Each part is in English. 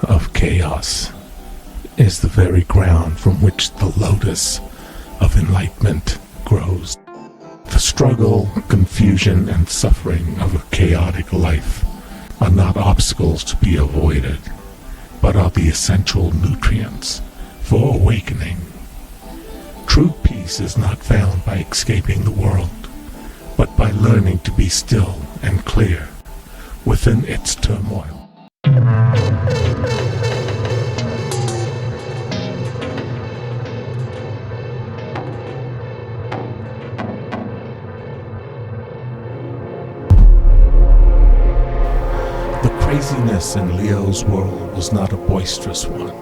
of chaos is the very ground from which the lotus of enlightenment grows. The struggle, confusion, and suffering of a chaotic life are not obstacles to be avoided, but are the essential nutrients for awakening. True peace is not found by escaping the world, but by learning to be still and clear within its turmoil. The craziness in Leo's world was not a boisterous one.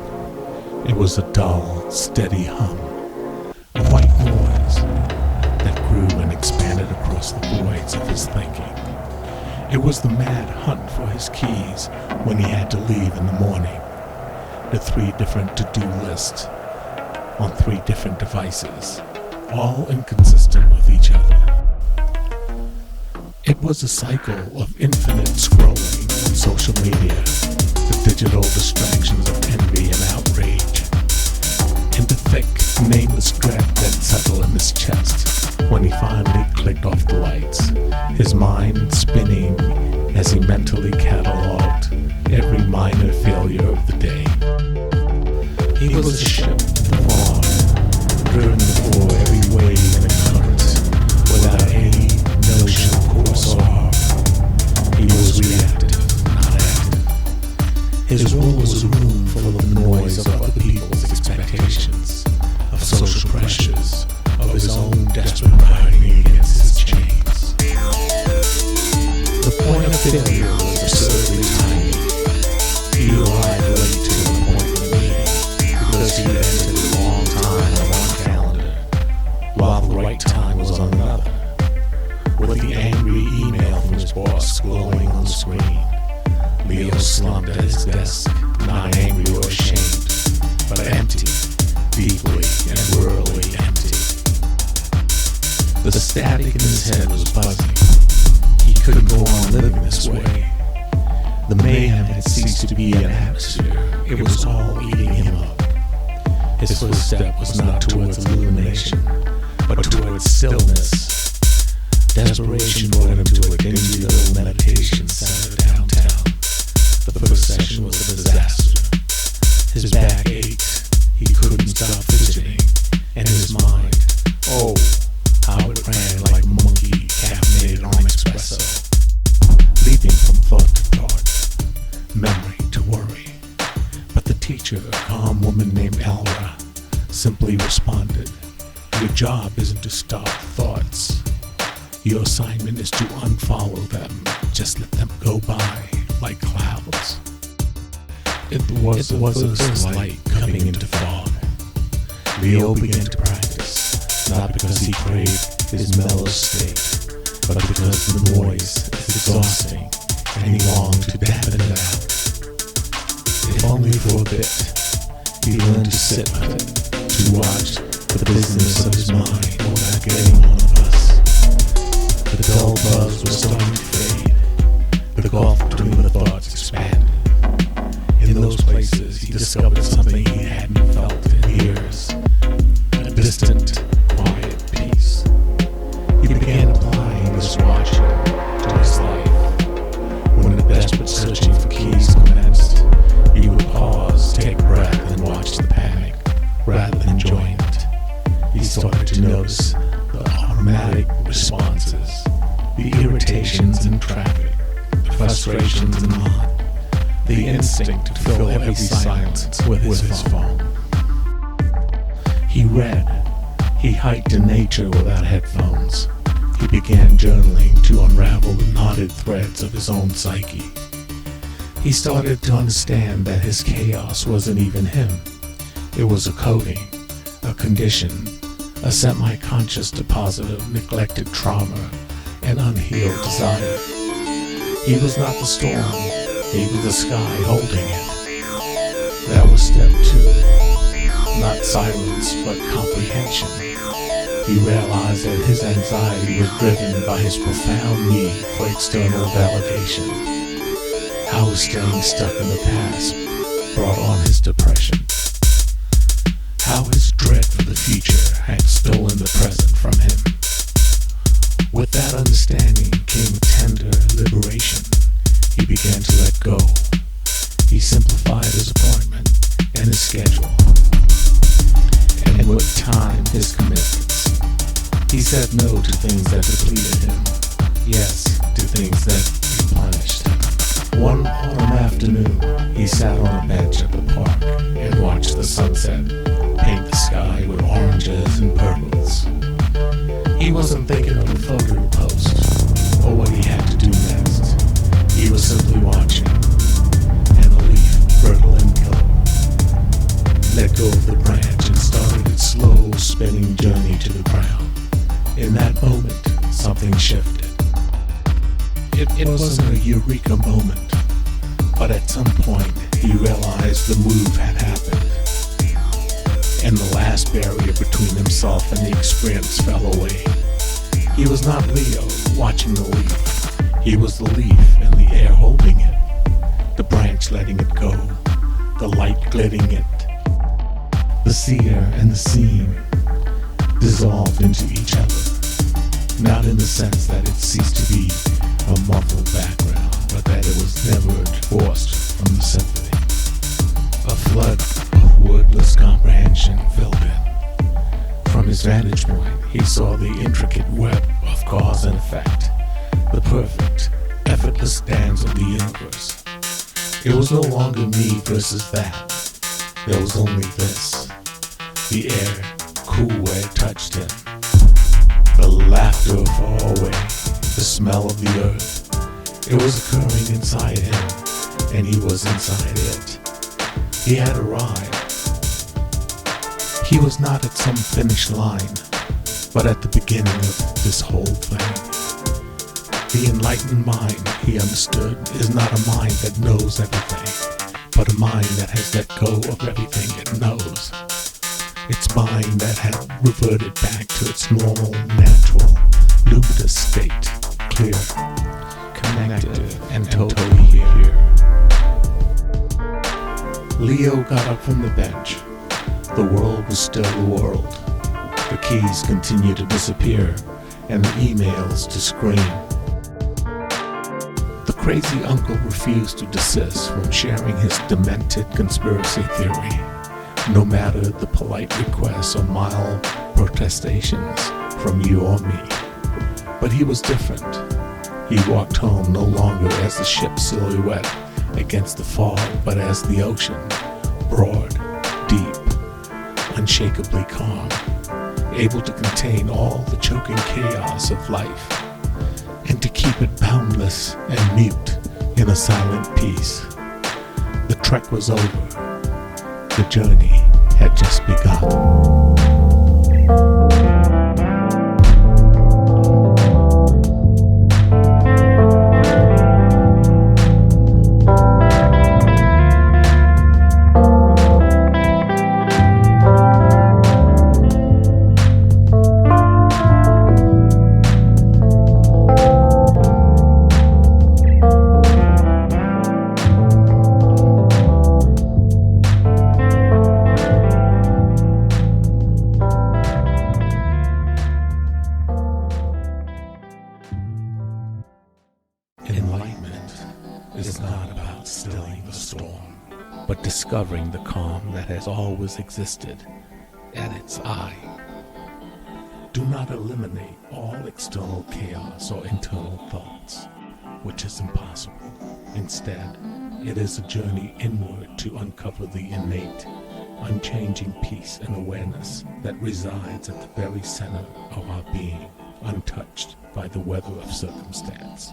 It was a dull, steady hum, a white noise that grew and expanded across the voids of his thinking. It was the mad hunt for his keys when he had to leave in the morning. The 3 different to-do lists on 3 different devices, all inconsistent with each other. It was a cycle of infinite scrolling on social media, the digital distractions of envy and outrage, and the thick, nameless dread that settled in his chest when he finally clicked off the lights, his mind spinning as he mentally cataloged every minor failure of the day. He was a ship in the fog, driven before every wave and current, without any notion of course or harm. He was reactive, not active. His world was a room full of the noise of other people's expectations, of social pressures, of his own desperate riding against his chains. The point of failure was absurdly tiny. He arrived late to an appointment meeting because he had entered the wrong time on one calendar, while the right time was on another. With the angry email from his boss glowing on the screen, Leo slumped at his desk, not angry or ashamed, but empty, deeply and worldly empty. The static in his head was buzzing. He couldn't go on living this way. The mayhem had ceased to be an atmosphere. It was all eating him up. His first step was not towards illumination, but towards stillness. Desperation brought him to a dingy little meditation center downtown. The first session was a disaster. His back ached. He couldn't stop fidgeting. And his mind, oh, how it ran like a monkey caffeinated on espresso, leaping from thought to thought, memory to worry. But the teacher, a calm woman named Elra, simply responded, "Your job isn't to stop thoughts. Your assignment is to unfollow them. Just let them go by like clouds." It was the first light coming into fog. Leo began to practice, not because he craved his mellow state, but because the noise is exhausting and he longed to dampen it out. If only for a bit, he learned to sit with it, to watch the business of his mind without getting on the bus. The dull buzz was starting to fade. The gulf between the thoughts expanded. In those places, he discovered something he hadn't felt in years. A distant, quiet peace. He began applying this watching to his life. When the desperate searching for keys commenced, he would pause, take breath, and watch the panic, rather than join it. He started to notice the automatic responses, the irritations in traffic, the frustrations in mind, the instinct to fill every silence with his phone. He read. He hiked in nature without headphones. He began journaling to unravel the knotted threads of his own psyche. He started to understand that his chaos wasn't even him. It was a coding, a condition, a semi-conscious deposit of neglected trauma and unhealed desire. He was not the storm, he was the sky holding it. That was step 2. Not silence, but comprehension. He realized that his anxiety was driven by his profound need for external validation. How was staying stuck in the past brought on his depression. How his dread for the future had stolen the present from him. With that understanding came tender liberation. He began to let go. He simplified his appointment and his schedule, and with time his commitments. He said no to things that depleted him, yes to things that replenished him. One autumn afternoon, he sat on a bench at the park and watched the sunset paint the sky with oranges and purples. He wasn't thinking of a photo to post or what he had to do next. He was simply watching, and a leaf fertile and pillow let go of the branch and started its slow spinning journey to the ground. In that moment, something shifted. It wasn't a eureka moment, but at some point he realized the move had happened, and the last barrier between himself and the experience fell away. He was not Leo watching the leaf. He was the leaf and the air holding it, the branch letting it go, the light gliding it. The seer and the seen dissolved into each other, not in the sense that it ceased to be a muffled background, but that it was never divorced from the symphony. A flood of wordless comprehension filled in. From his vantage point, he saw the intricate web of cause and effect, the perfect, effortless dance of the universe. It was no longer me versus that. There was only this. The air, cool where it touched him. The laughter far away. The smell of the earth. It was occurring inside him, and he was inside it. He had arrived. He was not at some finish line, but at the beginning of this whole thing. The enlightened mind, he understood, is not a mind that knows everything, but a mind that has let go of everything it knows. Its mind that had reverted back to its normal, natural, luminous state, clear, connected, and totally here. Leo got up from the bench. The world was still the world. The keys continued to disappear, and the emails to scream. The crazy uncle refused to desist from sharing his demented conspiracy theory, no matter the polite requests or mild protestations from you or me. But he was different. He walked home no longer as the ship's silhouette against the fog, but as the ocean, broad, deep, unshakably calm, able to contain all the choking chaos of life, and to keep it boundless and mute in a silent peace. The trek was over. The journey had just begun. Enlightenment is not about stilling the storm, but discovering the calm that has always existed at its eye. Do not eliminate all external chaos or internal thoughts, which is impossible. Instead, it is a journey inward to uncover the innate, unchanging peace and awareness that resides at the very center of our being, untouched by the weather of circumstance.